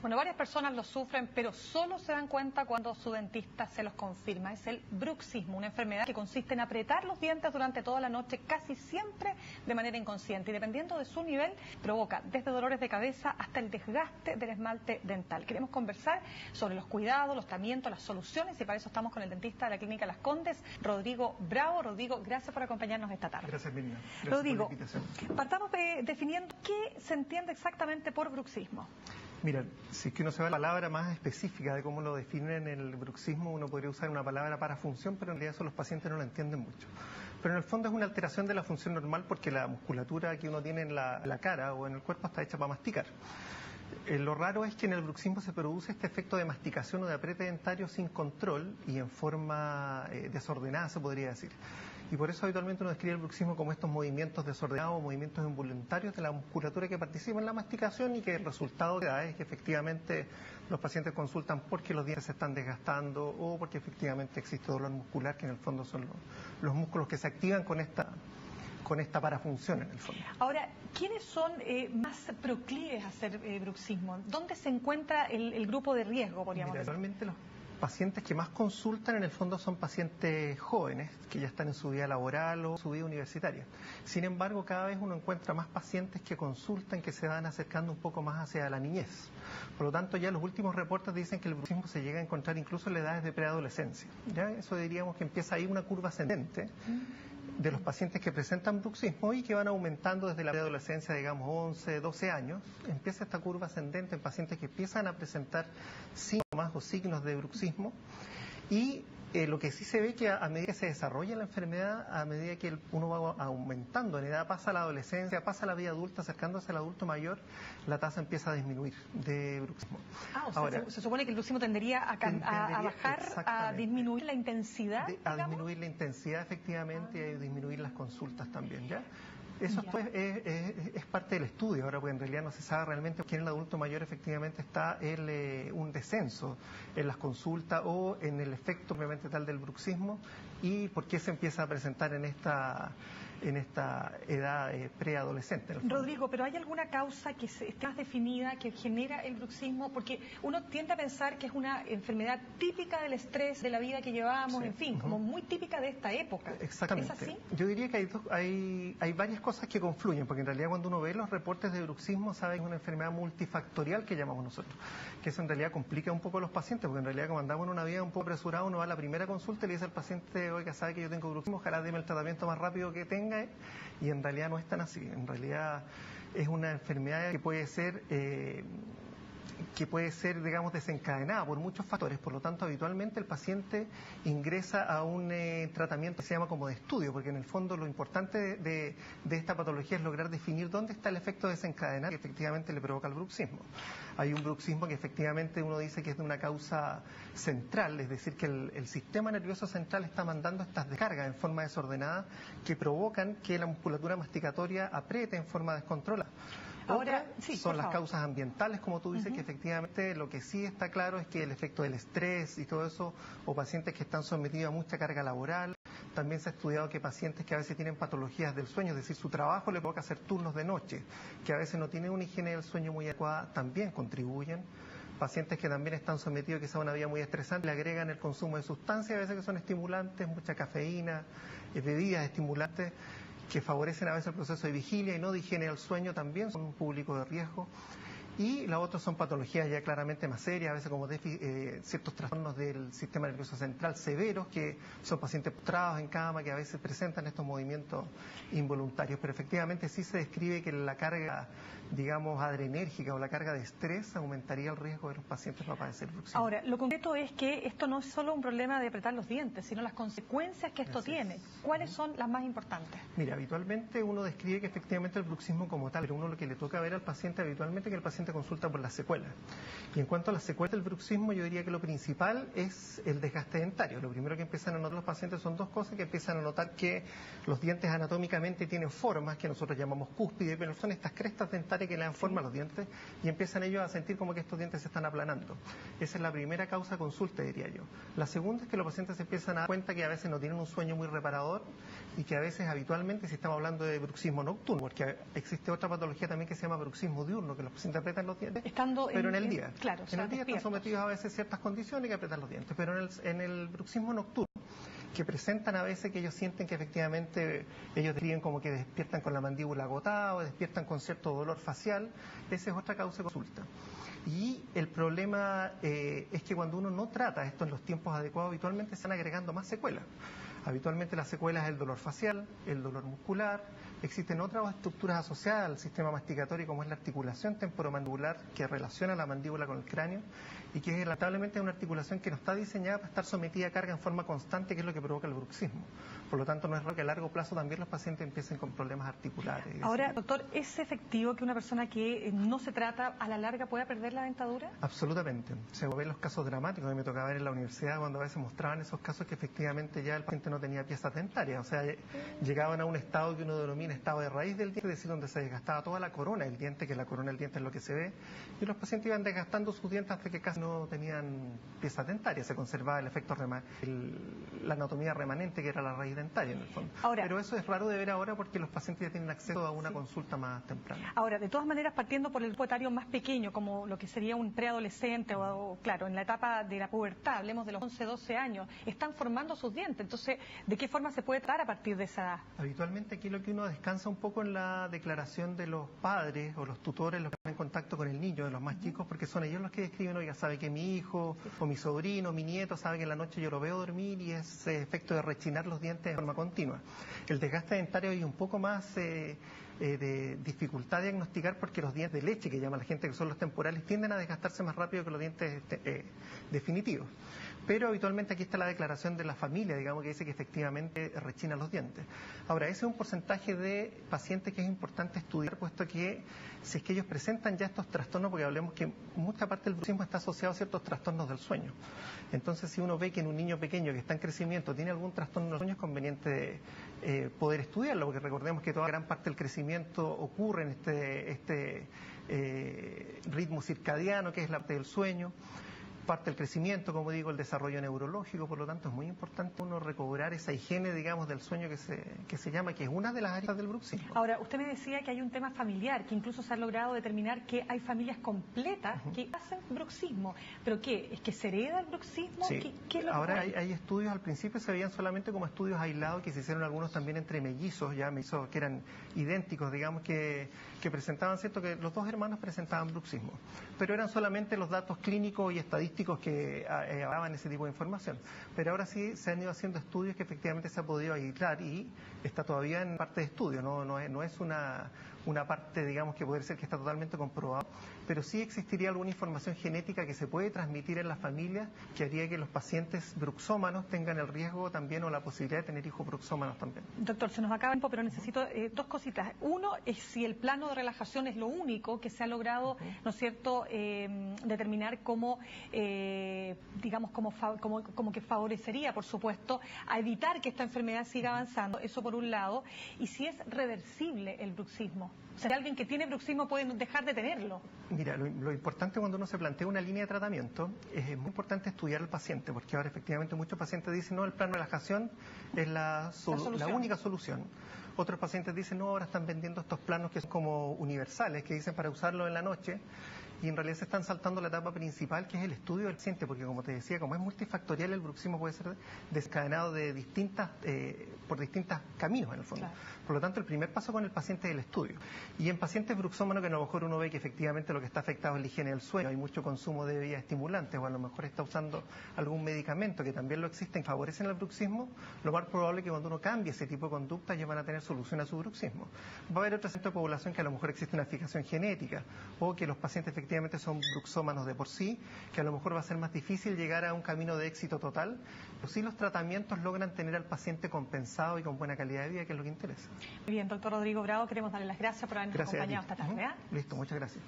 Bueno, varias personas lo sufren, pero solo se dan cuenta cuando su dentista se los confirma. Es el bruxismo, una enfermedad que consiste en apretar los dientes durante toda la noche, casi siempre de manera inconsciente. Y dependiendo de su nivel, provoca desde dolores de cabeza hasta el desgaste del esmalte dental. Queremos conversar sobre los cuidados, los tratamientos, las soluciones, y para eso estamos con el dentista de la Clínica Las Condes, Rodrigo Bravo. Rodrigo, gracias por acompañarnos esta tarde. Gracias, Miriam. Gracias Rodrigo, por la invitación. partamos definiendo qué se entiende exactamente por bruxismo. Mira, si es que uno se va a la palabra más específica de cómo lo definen el bruxismo, uno podría usar una palabra para función, pero en realidad eso los pacientes no lo entienden mucho. Pero en el fondo es una alteración de la función normal porque la musculatura que uno tiene en la cara o en el cuerpo está hecha para masticar. Lo raro es que en el bruxismo se produce este efecto de masticación o de apriete dentario sin control y en forma desordenada, se podría decir. Y por eso habitualmente uno describe el bruxismo como estos movimientos desordenados, movimientos involuntarios de la musculatura que participa en la masticación, y que el resultado que da es que efectivamente los pacientes consultan porque los dientes se están desgastando o porque efectivamente existe dolor muscular, que en el fondo son los músculos que se activan con esta parafunción en el fondo. Ahora, ¿quiénes son más proclives a hacer bruxismo? ¿Dónde se encuentra el grupo de riesgo, podríamos decir? Realmente los pacientes que más consultan en el fondo son pacientes jóvenes que ya están en su vida laboral o su vida universitaria. Sin embargo, cada vez uno encuentra más pacientes que consultan, que se van acercando un poco más hacia la niñez. Por lo tanto, ya los últimos reportes dicen que el bruxismo se llega a encontrar incluso en las edades de preadolescencia. Ya eso diríamos que empieza ahí una curva ascendente de los pacientes que presentan bruxismo y que van aumentando desde la preadolescencia, digamos 11, 12 años. Empieza esta curva ascendente en pacientes que empiezan a presentar síntomas o signos de bruxismo. Y lo que sí se ve que a medida que se desarrolla la enfermedad, a medida que uno va aumentando en edad, pasa la adolescencia, pasa la vida adulta, acercándose al adulto mayor, la tasa empieza a disminuir de bruxismo. O sea, ahora, se supone que el bruxismo tendería a bajar, a disminuir la intensidad. A disminuir la intensidad, efectivamente, y a disminuir las consultas también, ¿ya? Eso pues, es parte del estudio ahora, porque en realidad no se sabe realmente quién en el adulto mayor efectivamente está un descenso en las consultas o en el efecto propiamente tal del bruxismo, y por qué se empieza a presentar en esta edad preadolescente. Rodrigo, ¿pero hay alguna causa que esté más definida que genera el bruxismo? Porque uno tiende a pensar que es una enfermedad típica del estrés, de la vida que llevamos, en fin, como muy típica de esta época. Exactamente. ¿Es así? Yo diría que hay varias cosas que confluyen, porque en realidad cuando uno ve los reportes de bruxismo sabe que es una enfermedad multifactorial que llamamos nosotros, que eso en realidad complica un poco a los pacientes, porque en realidad como andamos en una vida un poco apresurada, uno va a la primera consulta y le dice al paciente: oiga, sabe que yo tengo bruxismo, ojalá deme el tratamiento más rápido que tenga, y en realidad no es tan así. En realidad es una enfermedad que puede ser digamos, desencadenada por muchos factores. Por lo tanto, habitualmente el paciente ingresa a un tratamiento que se llama como de estudio, porque en el fondo lo importante de esta patología es lograr definir dónde está el efecto desencadenante que efectivamente le provoca el bruxismo. Hay un bruxismo que efectivamente uno dice que es de una causa central, es decir, que el sistema nervioso central está mandando estas descargas en forma desordenada que provocan que la musculatura masticatoria apriete en forma descontrolada. Ahora, sí, son las causas ambientales, como tú dices, que efectivamente lo que sí está claro es que el efecto del estrés y todo eso, o pacientes que están sometidos a mucha carga laboral. También se ha estudiado que pacientes que a veces tienen patologías del sueño, es decir, su trabajo le provoca hacer turnos de noche, que a veces no tienen una higiene del sueño muy adecuada, también contribuyen. Pacientes que también están sometidos quizá a una vida muy estresante, le agregan el consumo de sustancias, a veces que son estimulantes, mucha cafeína, bebidas estimulantes, que favorecen a veces el proceso de vigilia y no de higiene del sueño, también son un público de riesgo. Y las otras son patologías ya claramente más serias, a veces como ciertos trastornos del sistema nervioso central severos, que son pacientes postrados en cama, que a veces presentan estos movimientos involuntarios. Pero efectivamente sí se describe que la carga, digamos, adrenérgica o la carga de estrés aumentaría el riesgo de los pacientes para padecer bruxismo. Ahora, lo concreto es que esto no es solo un problema de apretar los dientes, sino las consecuencias que esto tiene. ¿Cuáles son las más importantes? Mira, habitualmente uno describe que efectivamente el bruxismo como tal, pero uno lo que le toca ver al paciente habitualmente es que el paciente consulta por las secuelas. Y en cuanto a las secuelas del bruxismo, yo diría que lo principal es el desgaste dentario. Lo primero que empiezan a notar los pacientes son dos cosas: que empiezan a notar que los dientes anatómicamente tienen formas que nosotros llamamos cúspide, pero son estas crestas dentarias que le dan forma a los dientes, y empiezan ellos a sentir como que estos dientes se están aplanando. Esa es la primera causa de consulta, diría yo. La segunda es que los pacientes se empiezan a dar cuenta que a veces no tienen un sueño muy reparador, y que a veces habitualmente, si estamos hablando de bruxismo nocturno, porque existe otra patología también que se llama bruxismo diurno, que los pacientes apretan los dientes, pero en el día. Claro, en el día están sometidos a veces a ciertas condiciones que apretan los dientes, pero en el bruxismo nocturno, que presentan a veces que ellos sienten que efectivamente ellos describen como que despiertan con la mandíbula agotada o despiertan con cierto dolor facial, esa es otra causa de consulta. Y el problema es que cuando uno no trata esto en los tiempos adecuados, habitualmente se están agregando más secuelas. Habitualmente las secuelas es el dolor facial, el dolor muscular. Existen otras estructuras asociadas al sistema masticatorio, como es la articulación temporomandibular, que relaciona la mandíbula con el cráneo, y que lamentablemente es una articulación que no está diseñada para estar sometida a carga en forma constante, que es lo que provoca el bruxismo. Por lo tanto, no es raro que a largo plazo también los pacientes empiecen con problemas articulares. Ahora, doctor, ¿es efectivo que una persona que no se trata a la larga pueda perder la dentadura? Absolutamente. Se ven los casos dramáticos que me tocaba ver en la universidad, cuando a veces mostraban esos casos que efectivamente ya el paciente no tenía piezas dentarias. O sea, llegaban a un estado que uno denomina estado de raíz del diente, es decir, donde se desgastaba toda la corona del diente, que la corona del diente es lo que se ve, y los pacientes iban desgastando sus dientes hasta que casi no tenían piezas dentarias, se conservaba el efecto la anatomía remanente, que era la raíz dentaria en el fondo. Ahora, pero eso es raro de ver ahora porque los pacientes ya tienen acceso a una consulta más temprana. Ahora, de todas maneras, partiendo por el grupo etario más pequeño, como lo que sería un preadolescente o, claro, en la etapa de la pubertad, hablemos de los 11, 12 años, están formando sus dientes. Entonces, ¿de qué forma se puede tratar a partir de esa edad? Habitualmente aquí lo que uno descansa un poco en la declaración de los padres o los tutores, los que están en contacto con el niño, de los más chicos, porque son ellos los que describen, oiga, sabe que mi hijo o mi sobrino, mi nieto, sabe que en la noche yo lo veo dormir y ese efecto de rechinar los dientes de forma continua. El desgaste dentario hay un poco más de dificultad de diagnosticar porque los dientes de leche, que llama la gente que son los temporales, tienden a desgastarse más rápido que los dientes definitivos. Pero habitualmente aquí está la declaración de la familia, digamos, que dice que efectivamente rechina los dientes. Ahora, ese es un porcentaje de pacientes que es importante estudiar, puesto que si es que ellos presentan ya estos trastornos, porque hablemos que mucha parte del bruxismo está asociado a ciertos trastornos del sueño. Entonces, si uno ve que en un niño pequeño que está en crecimiento tiene algún trastorno del sueño, es conveniente poder estudiarlo, porque recordemos que toda gran parte del crecimiento ocurre en este ritmo circadiano, que es la parte del sueño. Parte del crecimiento, como digo, el desarrollo neurológico, por lo tanto es muy importante uno recobrar esa higiene, digamos, del sueño que se llama, que es una de las áreas del bruxismo. Ahora, usted me decía que hay un tema familiar, que incluso se ha logrado determinar que hay familias completas que hacen bruxismo. ¿Pero qué? ¿Es que se hereda el bruxismo? Sí. ¿Qué es lo Ahora que hay estudios, al principio se veían solamente como estudios aislados, que se hicieron algunos también entre mellizos, mellizos que eran idénticos, digamos, que presentaban, ¿cierto?, que los dos hermanos presentaban bruxismo. Pero eran solamente los datos clínicos y estadísticos que daban ese tipo de información. Pero ahora sí se han ido haciendo estudios que efectivamente se ha podido aislar y está todavía en parte de estudio, no es una parte, digamos, que puede ser que está totalmente comprobado, pero sí existiría alguna información genética que se puede transmitir en las familias que haría que los pacientes bruxómanos tengan el riesgo también o la posibilidad de tener hijos bruxómanos también. Doctor, se nos acaba el tiempo, pero necesito dos cositas. Uno es si el plano de relajación es lo único que se ha logrado, ¿no es cierto?, determinar como, digamos, como que favorecería, por supuesto, a evitar que esta enfermedad siga avanzando, eso por un lado, y si es reversible el bruxismo. O sea, alguien que tiene bruxismo puede dejar de tenerlo. Mira, lo importante cuando uno se plantea una línea de tratamiento es muy importante estudiar al paciente, porque ahora efectivamente muchos pacientes dicen, no, el plan de relajación es la única solución. Otros pacientes dicen, no, ahora están vendiendo estos planos que son como universales, que dicen para usarlo en la noche, y en realidad se están saltando la etapa principal, que es el estudio del paciente, porque como te decía, como es multifactorial, el bruxismo puede ser desencadenado por distintos caminos en el fondo. Claro. Por lo tanto, el primer paso con el paciente es el estudio. Y en pacientes bruxómanos, que a lo mejor uno ve que efectivamente lo que está afectado es la higiene del sueño, hay mucho consumo de bebidas estimulantes, o a lo mejor está usando algún medicamento que también lo existen y favorecen el bruxismo, lo más probable es que cuando uno cambie ese tipo de conducta ya van a tener solución a su bruxismo. Va a haber otro centro de población que a lo mejor existe una fijación genética, o que los pacientes efectivamente son bruxómanos de por sí, que a lo mejor va a ser más difícil llegar a un camino de éxito total, pero sí los tratamientos logran tener al paciente compensado y con buena calidad de vida, que es lo que interesa. Muy bien, doctor Rodrigo Bravo, queremos darle las gracias por habernos acompañado esta tarde. Listo, muchas gracias.